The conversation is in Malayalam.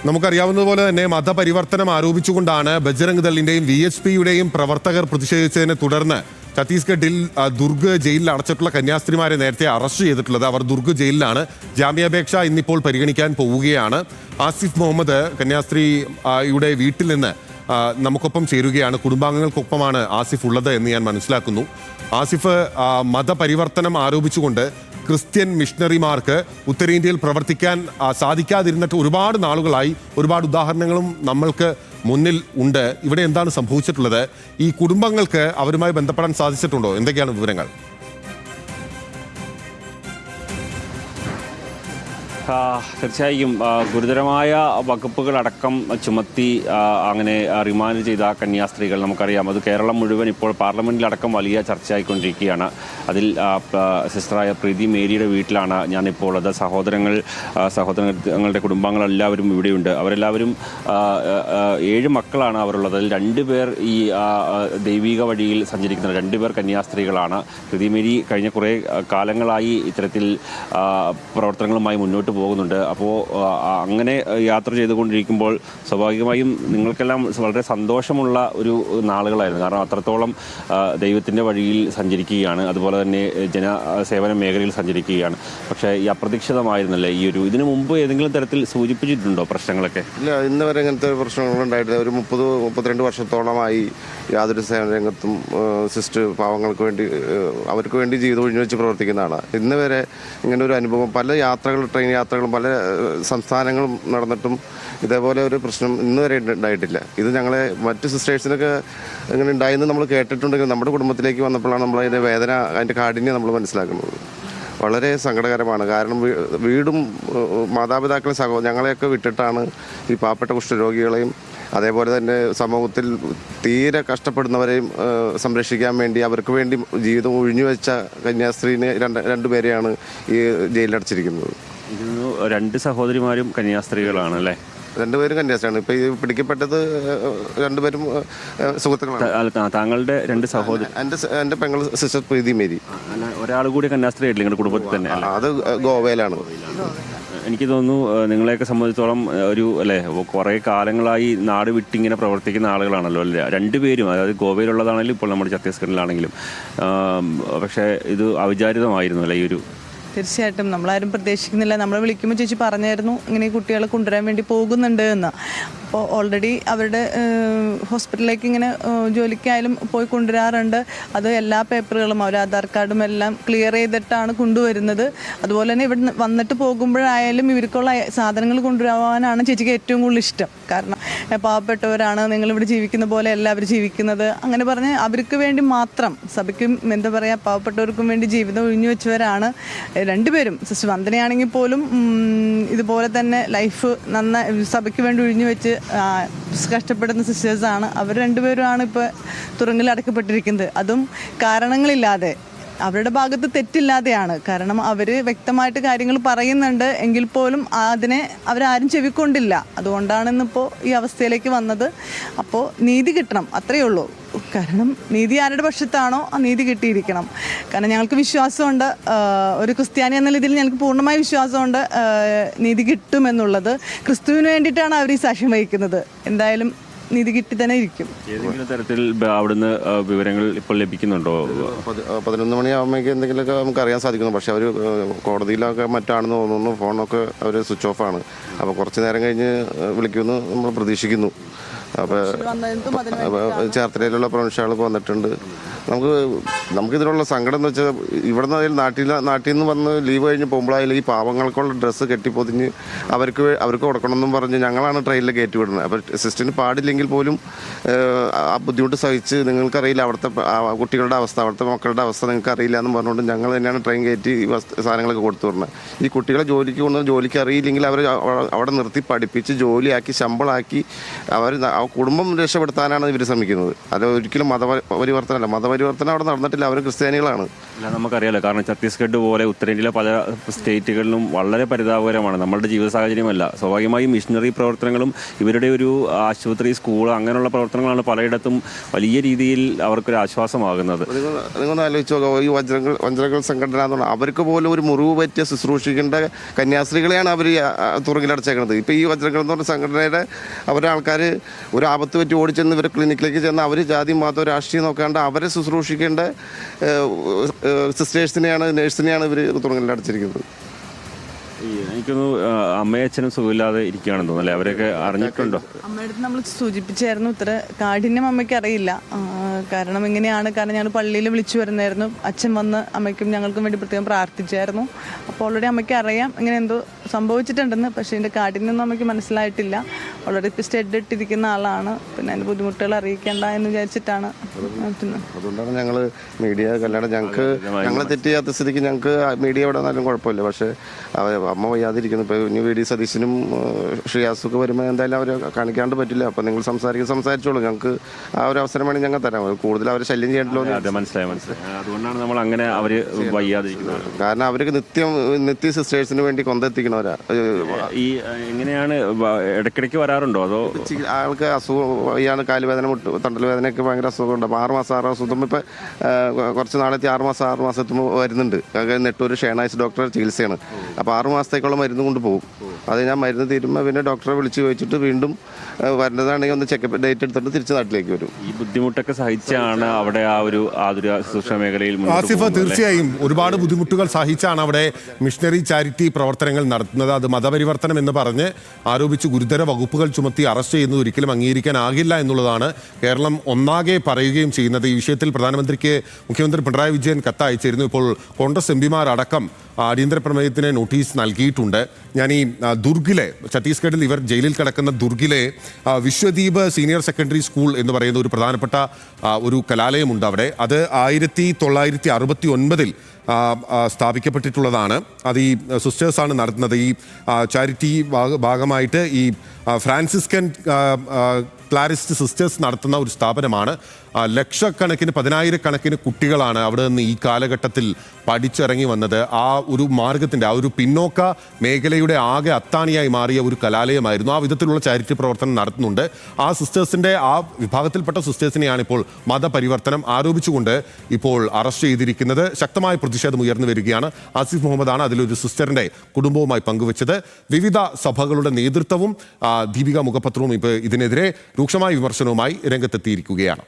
നമുക്കറിയാവുന്നതുപോലെ തന്നെ മതപരിവർത്തനം ആരോപിച്ചുകൊണ്ടാണ് ബജ്രംഗ് ദളിന്റെയും VHPയുടെയും പ്രവർത്തകർ പ്രതിഷേധിച്ചതിനെ തുടർന്ന് ഛത്തീസ്ഗഡിൽ ദുർഗ് ജയിലിൽ അടച്ചിട്ടുള്ള കന്യാസ്ത്രീമാരെ നേരത്തെ അറസ്റ്റ് ചെയ്തിട്ടുള്ളത്. അവർ ദുർഗ് ജയിലിലാണ്. ജാമ്യാപേക്ഷ ഇന്നിപ്പോൾ പരിഗണിക്കാൻ പോവുകയാണ്. ആസിഫ് മുഹമ്മദ് കന്യാസ്ത്രീയുടെ വീട്ടിൽ നിന്ന് നമുക്കൊപ്പം ചേരുകയാണ്. കുടുംബാംഗങ്ങൾക്കൊപ്പമാണ് ആസിഫ് ഉള്ളത് എന്ന് ഞാൻ മനസ്സിലാക്കുന്നു. ആസിഫ്, മതപരിവർത്തനം ആരോപിച്ചുകൊണ്ട് ക്രിസ്ത്യൻ മിഷണറിമാർക്ക് ഉത്തരേന്ത്യയിൽ പ്രവർത്തിക്കാൻ സാധിക്കാതിരുന്നിട്ട് ഒരുപാട് നാളുകളായി. ഒരുപാട് ഉദാഹരണങ്ങളും നമ്മൾക്ക് മുന്നിൽ ഉണ്ട്. ഇവിടെ എന്താണ് സംഭവിച്ചിട്ടുള്ളത്? ഈ കുടുംബങ്ങൾക്ക് അവരുമായി ബന്ധപ്പെടാൻ സാധിച്ചിട്ടുണ്ടോ? എന്തൊക്കെയാണ് വിവരങ്ങൾ? തീർച്ചയായും ഗുരുതരമായ വകുപ്പുകളടക്കം ചുമത്തി അങ്ങനെ റിമാൻഡ് ചെയ്ത കന്യാസ്ത്രീകൾ നമുക്കറിയാം. അത് കേരളം മുഴുവൻ ഇപ്പോൾ പാർലമെന്റിലടക്കം വലിയ ചർച്ചയായിക്കൊണ്ടിരിക്കുകയാണ്. അതിൽ സിസ്റ്ററായ പ്രീതി മേരിയുടെ വീട്ടിലാണ് ഞാനിപ്പോൾ ഉള്ളത്. സഹോദരങ്ങളുടെ കുടുംബാംഗങ്ങളെല്ലാവരും ഇവിടെയുണ്ട്. അവരെല്ലാവരും 7 മക്കളാണ് അവരുള്ളത്. അതിൽ 2 പേർ ഈ ദൈവിക വഴിയിൽ സഞ്ചരിക്കുന്നത്. 2 പേർ കന്യാസ്ത്രീകളാണ്. പ്രീതി മേരി കഴിഞ്ഞ കുറേ കാലങ്ങളായി ഇത്തരത്തിൽ പ്രവർത്തനങ്ങളുമായി മുന്നോട്ട് പോകുന്നുണ്ട്. അപ്പോൾ അങ്ങനെ യാത്ര ചെയ്തുകൊണ്ടിരിക്കുമ്പോൾ സ്വാഭാവികമായും നിങ്ങൾക്കെല്ലാം വളരെ സന്തോഷമുള്ള ഒരു നാളുകളായിരുന്നു. കാരണം അത്രത്തോളം ദൈവത്തിൻ്റെ വഴിയിൽ സഞ്ചരിക്കുകയാണ്, അതുപോലെ തന്നെ ജനസേവന മേഖലയിൽ സഞ്ചരിക്കുകയാണ്. പക്ഷേ ഈ അപ്രതീക്ഷിതമായിരുന്നല്ലേ ഇതിനു മുമ്പ് ഏതെങ്കിലും തരത്തിൽ സൂചിപ്പിച്ചിട്ടുണ്ടോ പ്രശ്നങ്ങളൊക്കെ? ഇല്ല, ഇന്ന് വരെ ഇങ്ങനത്തെ പ്രശ്നങ്ങളുണ്ടായിട്ടില്ല. ഒരു 30-32 വർഷത്തോളമായി യാതൊരു സേവന രംഗത്തും സിസ്റ്റർ പാവങ്ങൾക്ക് വേണ്ടി അവർക്ക് വേണ്ടി ജീവിതം ഒഴിഞ്ഞു വെച്ച് പ്രവർത്തിക്കുന്നതാണ്. ഇന്ന് വരെ ഇങ്ങനെ ഒരു അനുഭവം, പല ട്രെയിൻ യാത്രകളും പല സംസ്ഥാനങ്ങളും നടന്നിട്ടും ഇതേപോലെ ഒരു പ്രശ്നം ഇന്ന് വരെ ഉണ്ടായിട്ടില്ല. ഇത് ഞങ്ങളെ മറ്റ് സിസ്റ്റേഴ്സിനൊക്കെ ഇങ്ങനെ ഉണ്ടായെന്ന് നമ്മൾ കേട്ടിട്ടുണ്ടെങ്കിൽ നമ്മുടെ കുടുംബത്തിലേക്ക് വന്നപ്പോഴാണ് നമ്മൾ അതിൻ്റെ വേദന, അതിൻ്റെ കാഠിന്യം നമ്മൾ മനസ്സിലാക്കുന്നത്. വളരെ സങ്കടകരമാണ്. കാരണം വീടും മാതാപിതാക്കളെ ഞങ്ങളെയൊക്കെ വിട്ടിട്ടാണ് ഈ പാവപ്പെട്ട കുഷ്ഠരോഗികളെയും അതേപോലെ തന്നെ സമൂഹത്തിൽ തീരെ കഷ്ടപ്പെടുന്നവരെയും സംരക്ഷിക്കാൻ വേണ്ടി അവർക്ക് വേണ്ടി ജീവിതം ഒഴിഞ്ഞു വെച്ച കന്യാസ്ത്രീനെ 2 പേരെയാണ് ഈ ജയിലിലടച്ചിരിക്കുന്നത്. 2 സഹോദരിമാരും കന്യാസ്ത്രീകളാണ് അല്ലേ? 2 പേരും കന്യാസ്ത്രീയാണ്. ഇപ്പൊ ഈ പിടിക്കപ്പെട്ടത് 2 പേരും സുഹൃത്തുക്കളാണ്. താങ്കളുടെ 2 സഹോദരി? എന്റെ പെങ്ങൾ സിസ്റ്റർ പ്രീതി മേരി. ഒരാൾ കൂടി കന്യാസ്ത്രീ ആയിട്ടില്ല നിങ്ങളുടെ കുടുംബത്തിൽ തന്നെ? അത് ഗോവയിലാണ്. എനിക്ക് തോന്നുന്നു നിങ്ങളെയൊക്കെ സംബന്ധിച്ചോളം കുറേ കാലങ്ങളായി നാട് വിട്ടിങ്ങനെ പ്രവർത്തിക്കുന്ന ആളുകളാണല്ലോ അല്ലേ 2 പേരും? അതായത് ഗോവയിലുള്ളതാണെങ്കിലും ഇപ്പോൾ നമ്മുടെ ഛത്തീസ്ഗഡിലാണെങ്കിലും. പക്ഷേ ഇത് അവിചാരിതമായിരുന്നു അല്ലേ ഈ ഒരു? തീർച്ചയായിട്ടും നമ്മളാരും പ്രതീക്ഷിക്കുന്നില്ല. നമ്മളെ വിളിക്കുമ്പോൾ ചേച്ചി പറഞ്ഞായിരുന്നു ഇങ്ങനെ കുട്ടികളെ കൊണ്ടുവരാൻ വേണ്ടി പോകുന്നുണ്ട് എന്ന്. അപ്പോൾ ഓൾറെഡി അവരുടെ ഹോസ്പിറ്റലിലേക്ക് ഇങ്ങനെ ജോലിക്കായാലും പോയി കൊണ്ടുവരാറുണ്ട്. അത് എല്ലാ പേപ്പറുകളും അവർ ആധാർ കാർഡും എല്ലാം ക്ലിയർ ചെയ്തിട്ടാണ് കൊണ്ടുവരുന്നത്. അതുപോലെ തന്നെ ഇവിടെ വന്നിട്ട് പോകുമ്പോഴായാലും ഇവർക്കുള്ള സാധനങ്ങൾ കൊണ്ടുവരാനാണ് ചേച്ചിക്ക് ഏറ്റവും കൂടുതൽ ഇഷ്ടം. കാരണം പാവപ്പെട്ടവരാണ്, നിങ്ങളിവിടെ ജീവിക്കുന്ന പോലെ എല്ലാവരും ജീവിക്കുന്നത്, അങ്ങനെ പറഞ്ഞ് അവർക്ക് വേണ്ടി മാത്രം, സഭയ്ക്കും എന്താ പറയുക പാവപ്പെട്ടവർക്കും വേണ്ടി ജീവിതം ഒഴിഞ്ഞു വെച്ചവരാണ് 2 പേരും. സിസ്റ്റർ വന്ദനയാണെങ്കിൽ പോലും ഇതുപോലെ തന്നെ ലൈഫ് സഭയ്ക്ക് വേണ്ടി ഒഴിഞ്ഞു വെച്ച് കഷ്ടപ്പെടുന്ന സിസ്റ്റേഴ്സാണ്. അവർ 2 പേരുമാണ് ഇപ്പോൾ തുറങ്കിൽ അടക്കപ്പെട്ടിരിക്കുന്നത്. അതും കാരണങ്ങളില്ലാതെ, അവരുടെ ഭാഗത്ത് തെറ്റില്ലാതെയാണ്. കാരണം അവർ വ്യക്തമായിട്ട് കാര്യങ്ങൾ പറയുന്നുണ്ട് എങ്കിൽ പോലും അതിനെ അവരാരും ചെവിക്കൊണ്ടില്ല. അതുകൊണ്ടാണ് ഇന്നിപ്പോൾ ഈ അവസ്ഥയിലേക്ക് വന്നത്. അപ്പോൾ നീതി കിട്ടണം, അത്രയേ ഉള്ളൂ. കാരണം നീതി ആരുടെ പക്ഷത്താണോ ആ നീതി കിട്ടിയിരിക്കണം. കാരണം ഞങ്ങൾക്ക് വിശ്വാസമുണ്ട്, ഒരു ക്രിസ്ത്യാനി എന്ന രീതിയിൽ ഞങ്ങൾക്ക് പൂർണ്ണമായ വിശ്വാസമുണ്ട് നീതി കിട്ടുമെന്നുള്ളത്. ക്രിസ്തുവിന് വേണ്ടിയിട്ടാണ് അവർ ഈ സാക്ഷ്യം വഹിക്കുന്നത്. എന്തായാലും നീതി കിട്ടി തന്നെ ഇരിക്കും. ഏതെങ്കിലും തരത്തിൽ അവിടുന്ന് വിവരങ്ങൾ ഇപ്പോൾ ലഭിക്കുന്നുണ്ടോ? 11 മണിയാകുമ്പോഴേക്ക് എന്തെങ്കിലുമൊക്കെ നമുക്ക് അറിയാൻ സാധിക്കുന്നു. പക്ഷെ അവർ കോടതിയിലൊക്കെ മറ്റാണെന്ന് തോന്നുന്നു. ഫോണൊക്കെ അവർ സ്വിച്ച് ഓഫ് ആണ്. അപ്പോൾ കുറച്ച് നേരം കഴിഞ്ഞ് വിളിക്കുമെന്ന് നമ്മൾ പ്രതീക്ഷിക്കുന്നു. അപ്പോൾ ചേർത്തലയിലുള്ള പ്രൊവിൻഷ്യലൊക്കെ വന്നിട്ടുണ്ട്. നമുക്കിതിനുള്ള സങ്കടം എന്ന് വെച്ചാൽ ഇവിടുന്ന് നാട്ടിൽ നിന്ന് വന്ന് ലീവ് കഴിഞ്ഞ് പോകുമ്പോഴായാലും ഈ പാവങ്ങൾക്കുള്ള ഡ്രസ്സ് കെട്ടിപ്പൊതിഞ്ഞ് അവർക്ക് കൊടുക്കണമെന്നും പറഞ്ഞ് ഞങ്ങളാണ് ട്രെയിനിൽ കയറ്റി വിടുന്നത്. അപ്പോൾ സിസ്റ്ററിന് പാടില്ലെങ്കിൽ പോലും ആ ബുദ്ധിമുട്ട് സഹിച്ച്, നിങ്ങൾക്കറിയില്ല അവിടുത്തെ കുട്ടികളുടെ അവസ്ഥ, അവിടുത്തെ മക്കളുടെ അവസ്ഥ നിങ്ങൾക്ക് അറിയില്ല എന്നും പറഞ്ഞുകൊണ്ട് ഞങ്ങൾ തന്നെയാണ് ട്രെയിൻ കയറ്റി സാധനങ്ങളൊക്കെ കൊടുത്തു വിടുന്നത്. ഈ കുട്ടികളെ ജോലിക്ക് കൊണ്ടുവന്ന് ജോലിക്ക് അറിയില്ലെങ്കിൽ അവർ അവിടെ നിർത്തി പഠിപ്പിച്ച് ജോലിയാക്കി ശമ്പളമാക്കി അവർ കുടുംബം രക്ഷപ്പെടുത്താനാണ് ഇവർ ശ്രമിക്കുന്നത്. അത് ഒരിക്കലും മതപരിവർത്തനമല്ല. മതപരിവർത്തനം അവിടെ നടന്നിട്ടില്ല. അവർ ക്രിസ്ത്യാനികളാണ്. അല്ല, നമുക്കറിയാലോ, കാരണം ഛത്തീസ്ഗഡ് പോലെ ഉത്തരേന്ത്യയിലെ പല സ്റ്റേറ്റുകളിലും വളരെ പരിതാപകരമാണ്. നമ്മളുടെ ജീവിത സാഹചര്യമല്ല. സ്വാഭാവികമായും മിഷണറി പ്രവർത്തനങ്ങളും ഇവരുടെ ഒരു ആശുപത്രി, സ്കൂൾ, അങ്ങനെയുള്ള പ്രവർത്തനങ്ങളാണ് പലയിടത്തും വലിയ രീതിയിൽ അവർക്കൊരു ആശ്വാസമാകുന്നത്. നിങ്ങളൊന്ന് ആലോചിച്ച് നോക്കാം, ഈ വജ്രകൾ സംഘടന എന്ന് പറഞ്ഞാൽ അവർക്ക് പോലും ഒരു മുറിവ് പറ്റിയ ശുശ്രൂഷിക്കേണ്ട കന്യാസ്ത്രീകളെയാണ് അവർ തുറങ്കിലടച്ചേക്കുന്നത്. ഇപ്പോൾ ഈ വജ്രങ്ങൾ എന്ന് പറഞ്ഞ സംഘടനയുടെ അവരുടെ ആൾക്കാർ ഒരു ആപത്ത് പറ്റി ഓടിച്ചെന്ന് ഇവർ ക്ലിനിക്കിലേക്ക് ചെന്ന് അവർ ജാതി മതം രാഷ്ട്രീയം നോക്കാണ്ട് അവരെ ശുശ്രൂഷിക്കേണ്ട സിസ്റ്റേഴ്സിനെയാണ്, നേഴ്സിനെയാണ് ഇവർ തുറങ്കിലടച്ചിരിക്കുന്നത്. എനിക്കൊന്ന് അമ്മയച്ഛനും സുഖമില്ലാതെ ഇരിക്കുകയാണെന്ന് തോന്നുന്നു, അല്ലേ? അവരൊക്കെ അറിഞ്ഞിട്ടുണ്ടോ? അമ്മയുടെ നമ്മൾ സൂചിപ്പിച്ചായിരുന്നു. ഇത്ര കാഠിന്യം അമ്മയ്ക്ക് അറിയില്ല. കാരണം ഇങ്ങനെയാണ്. കാരണം ഞങ്ങൾ പള്ളിയിൽ വിളിച്ചു വരുന്നായിരുന്നു. അച്ഛൻ വന്ന് അമ്മയ്ക്കും ഞങ്ങൾക്കും വേണ്ടി പ്രത്യേകം പ്രാർത്ഥിച്ചായിരുന്നു. അപ്പോൾ ഓൾറെഡി അമ്മയ്ക്ക് അറിയാം ഇങ്ങനെ എന്തോ സംഭവിച്ചിട്ടുണ്ടെന്ന്. പക്ഷേ ഇതിൻ്റെ കാഠിന്യമൊന്നും അമ്മയ്ക്ക് മനസ്സിലായിട്ടില്ല. ഓൾറെഡി ഇപ്പോൾ സ്റ്റെഡ് ഇട്ടിരിക്കുന്ന ആളാണ്. പിന്നെ അതിൻ്റെ ബുദ്ധിമുട്ടുകൾ അറിയിക്കേണ്ട എന്ന് വിചാരിച്ചിട്ടാണ്. അതുകൊണ്ടാണ് ഞങ്ങൾ മീഡിയ കല്യാണം ഞങ്ങൾ തെറ്റ് ചെയ്യാത്ത സ്ഥിതിക്ക് ഞങ്ങൾക്ക് മീഡിയ ഇവിടെ വന്നാലും കുഴപ്പമില്ല. പക്ഷേ അമ്മ വയ്യാതിരിക്കുന്നു. ഇപ്പോൾ ഇനി വി ഡി സതീശനും ഷിയാസൊക്കെ വരുമ്പോൾ എന്തായാലും അവർ കാണിക്കാണ്ട് പറ്റില്ല. അപ്പോൾ നിങ്ങൾ സംസാരിച്ചോളൂ. ഞങ്ങൾക്ക് ആ ഒരു അവസരം വേണമെങ്കിൽ ഞങ്ങൾ തരാം. കൂടുതൽ അവരെ ശല്യം ചെയ്യണ്ടല്ലോ. മനസ്സിലായി. അതുകൊണ്ടാണ് നമ്മൾ അങ്ങനെ അവർ വയ്യാതിരിക്കുന്നത്. കാരണം അവർക്ക് നിത്യ സിസ്റ്റേഴ്സിന് വേണ്ടി കൊണ്ടെത്തിക്കണവരാ. ഈ എങ്ങനെയാണ് ഇടയ്ക്കിടയ്ക്ക് വരാറുണ്ടോ? അതോ ആൾക്ക് അസുഖം വയ്യാണ്, കാലുവേദന, തണ്ടൽ വേദനയൊക്കെ ഭയങ്കര അസുഖമുണ്ട്. അപ്പോൾ 6 മാസം എത്തുമ്പോൾ ഇപ്പോൾ കുറച്ച് നാളെത്തി 6 മാസം എത്തുമ്പോൾ വരുന്നുണ്ട്. നെട്ടൂർ ഷേണായ്സ് ഡോക്ടർ ചികിത്സയാണ്. അപ്പോൾ 6 മാസത്തേക്കുള്ള മരുന്ന് കൊണ്ട് പോകും. അത് ഞാൻ മരുന്ന് തീരുമ്പോൾ പിന്നെ ഡോക്ടറെ വിളിച്ച് ചോദിച്ചിട്ട് വീണ്ടും വരുന്നതാണെങ്കിൽ ഒന്ന് ചെക്കപ്പ് ഡേറ്റ് എടുത്തിട്ട് തിരിച്ച് നാട്ടിലേക്ക് വരും. ഈ ബുദ്ധിമുട്ടൊക്കെ സഹിച്ചാണ് അവിടെ ആ ഒരു ആതുര ശുശ്രൂഷ മേഖലയിൽ ആസിഫ, തീർച്ചയായും ഒരുപാട് ബുദ്ധിമുട്ടുകൾ സഹിച്ചാണ് അവിടെ മിഷണറി ചാരിറ്റി പ്രവർത്തനങ്ങൾ നടത്തുന്നത്. അത് മതപരിവർത്തനം എന്ന് പറഞ്ഞ് ആരോപിച്ച് ഗുരുതര വകുപ്പുകൾ ചുമത്തി അറസ്റ്റ് ചെയ്യുന്നത് ഒരിക്കലും അംഗീകരിക്കാനാകില്ല എന്നുള്ളതാണ് കേരളം ഒന്നാകെ പറയുകയും ചെയ്യുന്നത്. ഈ വിഷയത്തിൽ പ്രധാനമന്ത്രിക്ക് മുഖ്യമന്ത്രി പിണറായി വിജയൻ കത്തയച്ചിരുന്നു. ഇപ്പോൾ കോൺഗ്രസ് എംപിമാരടക്കം അടിയന്തര പ്രമേയത്തിന് നോട്ടീസ് നൽകിയിട്ടുണ്ട്. ഞാൻ ഈ ദുർഗിലെ, ഛത്തീസ്ഗഡിൽ ഇവർ ജയിലിൽ കിടക്കുന്ന ദുർഗിലെ വിശ്വദീപ് സീനിയർ സെക്കൻഡറി സ്കൂൾ എന്ന് പറയുന്ന ഒരു പ്രധാനപ്പെട്ട ഒരു കലാലയമുണ്ട് അവിടെ. അത് 1969 സ്ഥാപിക്കപ്പെട്ടിട്ടുള്ളതാണ്. അത് ഈ സിസ്റ്റേഴ്സാണ് നടത്തുന്നത്. ഈ ചാരിറ്റി ഭാഗമായിട്ട് ഈ ഫ്രാൻസിസ്കൻ ക്ലാരിസ്റ്റ് സിസ്റ്റേഴ്സ് നടത്തുന്ന ഒരു സ്ഥാപനമാണ്. ലക്ഷക്കണക്കിന്, 10,000-കണക്കിന് കുട്ടികളാണ് അവിടെ നിന്ന് ഈ കാലഘട്ടത്തിൽ പഠിച്ചിറങ്ങി വന്നത്. ആ ഒരു മാർഗത്തിൻ്റെ, ആ ഒരു പിന്നോക്ക മേഖലയുടെ ആകെ അത്താണിയായി മാറിയ ഒരു കലാലയമായിരുന്നു. ആ വിധത്തിലുള്ള ചാരിറ്റി പ്രവർത്തനം നടത്തുന്നുണ്ട്. ആ സിസ്റ്റേഴ്സിൻ്റെ, ആ വിഭാഗത്തിൽപ്പെട്ട സിസ്റ്റേഴ്സിനെയാണ് ഇപ്പോൾ മതപരിവർത്തനം ആരോപിച്ചുകൊണ്ട് ഇപ്പോൾ അറസ്റ്റ് ചെയ്തിരിക്കുന്നത്. ശക്തമായ പ്രതിഷേധം ഉയർന്നു വരികയാണ്. ആസിഫ് മുഹമ്മദാണ് അതിലൊരു സിസ്റ്ററിൻ്റെ കുടുംബവുമായി പങ്കുവച്ചത്. വിവിധ സഭകളുടെ നേതൃത്വവും ദീപിക മുഖപത്രവും ഇപ്പോൾ ഇതിനെതിരെ രൂക്ഷമായ വിമർശനവുമായി രംഗത്തെത്തിയിരിക്കുകയാണ്.